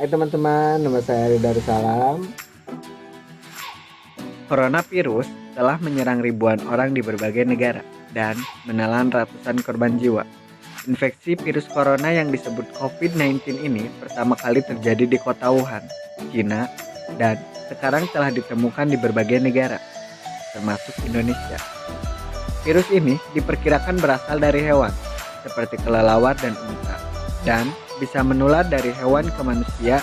Hai teman-teman, nama saya Ari Darussalam. Coronavirus telah menyerang ribuan orang di berbagai negara dan menelan ratusan korban jiwa. Infeksi virus corona yang disebut COVID-19 ini pertama kali terjadi di kota Wuhan, Cina, dan sekarang telah ditemukan di berbagai negara, termasuk Indonesia. Virus ini diperkirakan berasal dari hewan, seperti kelelawar dan unta, dan bisa menular dari hewan ke manusia,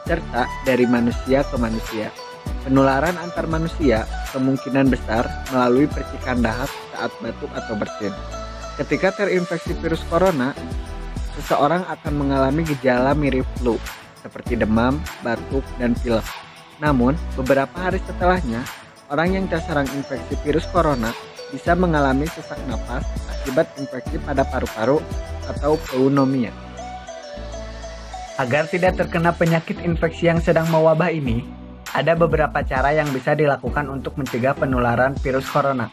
serta dari manusia ke manusia. Penularan antar manusia kemungkinan besar melalui percikan dahak saat batuk atau bersin. Ketika terinfeksi virus corona, seseorang akan mengalami gejala mirip flu, seperti demam, batuk, dan pilek. Namun, beberapa hari setelahnya, orang yang terserang infeksi virus corona bisa mengalami sesak napas akibat infeksi pada paru-paru atau pneumonia. Agar tidak terkena penyakit infeksi yang sedang mewabah ini, ada beberapa cara yang bisa dilakukan untuk mencegah penularan virus corona.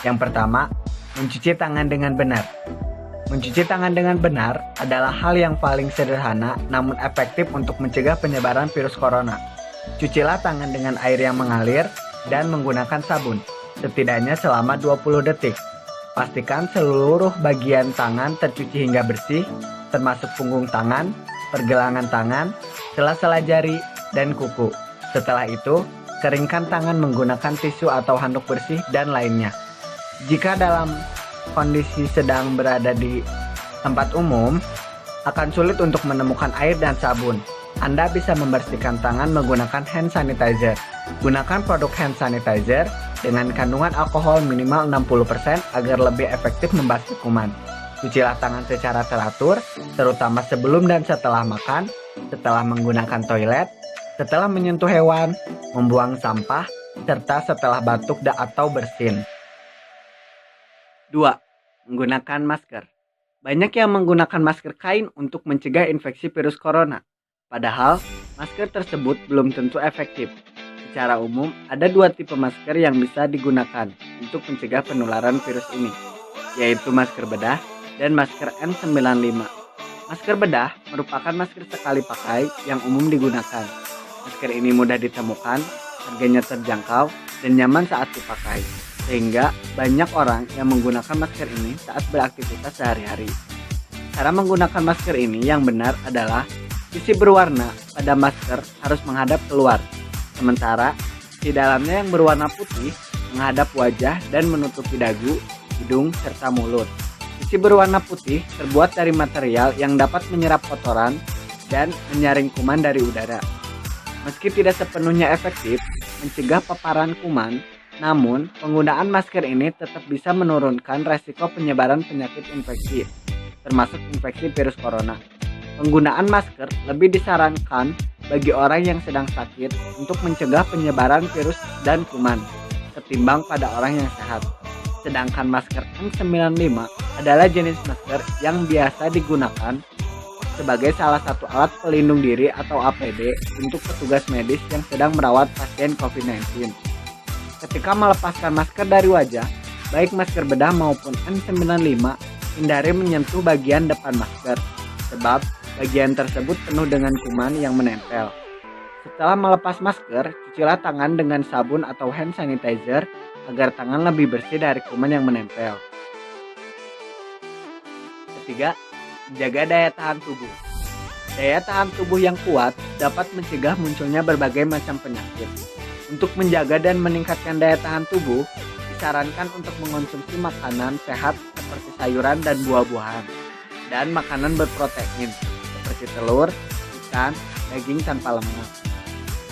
Yang pertama, mencuci tangan dengan benar. Mencuci tangan dengan benar adalah hal yang paling sederhana namun efektif untuk mencegah penyebaran virus corona. Cucilah tangan dengan air yang mengalir dan menggunakan sabun, setidaknya selama 20 detik. Pastikan seluruh bagian tangan tercuci hingga bersih, termasuk punggung tangan, pergelangan tangan, sela-sela jari, dan kuku. Setelah itu, keringkan tangan menggunakan tisu atau handuk bersih dan lainnya. Jika dalam kondisi sedang berada di tempat umum, akan sulit untuk menemukan air dan sabun. Anda bisa membersihkan tangan menggunakan hand sanitizer. Gunakan produk hand sanitizer dengan kandungan alkohol minimal 60% agar lebih efektif membasmi kuman. Cucilah tangan secara teratur, terutama sebelum dan setelah makan, setelah menggunakan toilet, setelah menyentuh hewan, membuang sampah, serta setelah batuk atau bersin. 2. Menggunakan masker. Banyak yang menggunakan masker kain untuk mencegah infeksi virus corona. Padahal, masker tersebut belum tentu efektif. Secara umum, ada 2 tipe masker yang bisa digunakan untuk mencegah penularan virus ini, yaitu masker bedah dan masker N95. Masker bedah merupakan masker sekali pakai yang umum digunakan. Masker ini mudah ditemukan, harganya terjangkau, dan nyaman saat dipakai, sehingga banyak orang yang menggunakan masker ini saat beraktivitas sehari-hari. Cara menggunakan masker ini yang benar adalah sisi berwarna pada masker harus menghadap keluar, sementara di dalamnya yang berwarna putih menghadap wajah dan menutupi dagu, hidung, serta mulut. Sisi berwarna putih terbuat dari material yang dapat menyerap kotoran dan menyaring kuman dari udara. Meski tidak sepenuhnya efektif mencegah paparan kuman, namun penggunaan masker ini tetap bisa menurunkan resiko penyebaran penyakit infeksi, termasuk infeksi virus corona. Penggunaan masker lebih disarankan bagi orang yang sedang sakit untuk mencegah penyebaran virus dan kuman, ketimbang pada orang yang sehat. Sedangkan masker N95 adalah jenis masker yang biasa digunakan sebagai salah satu alat pelindung diri atau APD untuk petugas medis yang sedang merawat pasien COVID-19. Ketika melepaskan masker dari wajah, baik masker bedah maupun N95, hindari menyentuh bagian depan masker, sebab bagian tersebut penuh dengan kuman yang menempel. Setelah melepas masker, cucilah tangan dengan sabun atau hand sanitizer agar tangan lebih bersih dari kuman yang menempel. Ketiga, menjaga daya tahan tubuh. Daya tahan tubuh yang kuat dapat mencegah munculnya berbagai macam penyakit. Untuk menjaga dan meningkatkan daya tahan tubuh, disarankan untuk mengonsumsi makanan sehat seperti sayuran dan buah-buahan, dan makanan berprotein seperti telur, ikan, daging tanpa lemak.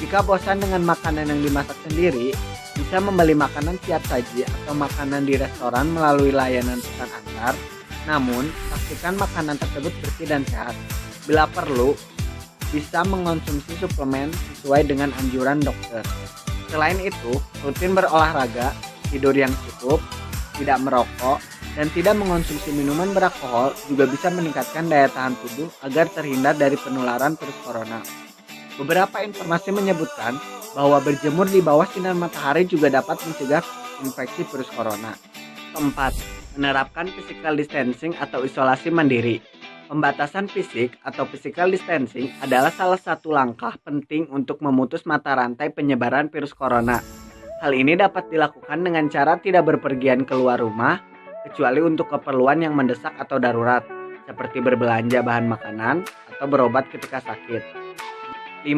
Jika bosan dengan makanan yang dimasak sendiri, bisa membeli makanan siap saji atau makanan di restoran melalui layanan pesan antar. Namun, pastikan makanan tersebut bersih dan sehat. Bila perlu, bisa mengonsumsi suplemen sesuai dengan anjuran dokter. Selain itu, rutin berolahraga, tidur yang cukup, tidak merokok, dan tidak mengonsumsi minuman beralkohol juga bisa meningkatkan daya tahan tubuh agar terhindar dari penularan virus corona. Beberapa informasi menyebutkan bahwa berjemur di bawah sinar matahari juga dapat mencegah infeksi virus corona. Keempat, menerapkan physical distancing atau isolasi mandiri. Pembatasan fisik atau physical distancing adalah salah satu langkah penting untuk memutus mata rantai penyebaran virus corona. Hal ini dapat dilakukan dengan cara tidak berpergian keluar rumah, kecuali untuk keperluan yang mendesak atau darurat, seperti berbelanja bahan makanan atau berobat ketika sakit. 5.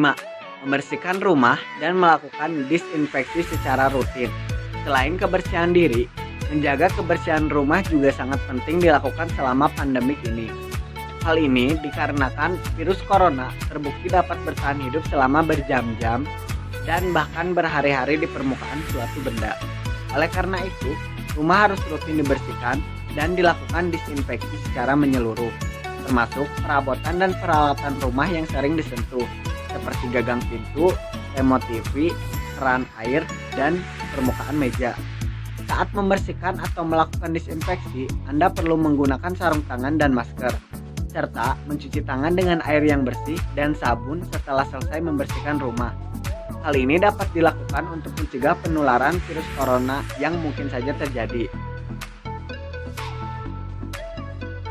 Membersihkan rumah dan melakukan disinfeksi secara rutin. Selain kebersihan diri, menjaga kebersihan rumah juga sangat penting dilakukan selama pandemik ini. Hal ini dikarenakan virus corona terbukti dapat bertahan hidup selama berjam-jam dan bahkan berhari-hari di permukaan suatu benda. Oleh karena itu, rumah harus rutin dibersihkan dan dilakukan disinfeksi secara menyeluruh, termasuk perabotan dan peralatan rumah yang sering disentuh, seperti gagang pintu, remote TV, keran air, dan permukaan meja. Saat membersihkan atau melakukan disinfeksi, Anda perlu menggunakan sarung tangan dan masker, serta mencuci tangan dengan air yang bersih dan sabun setelah selesai membersihkan rumah. Hal ini dapat dilakukan untuk mencegah penularan virus corona yang mungkin saja terjadi.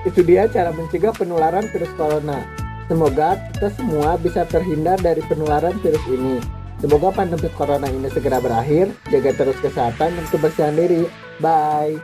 Itu dia cara mencegah penularan virus corona. Semoga kita semua bisa terhindar dari penularan virus ini. Semoga pandemi corona ini segera berakhir. Jaga terus kesehatan dan kebersihan diri. Bye.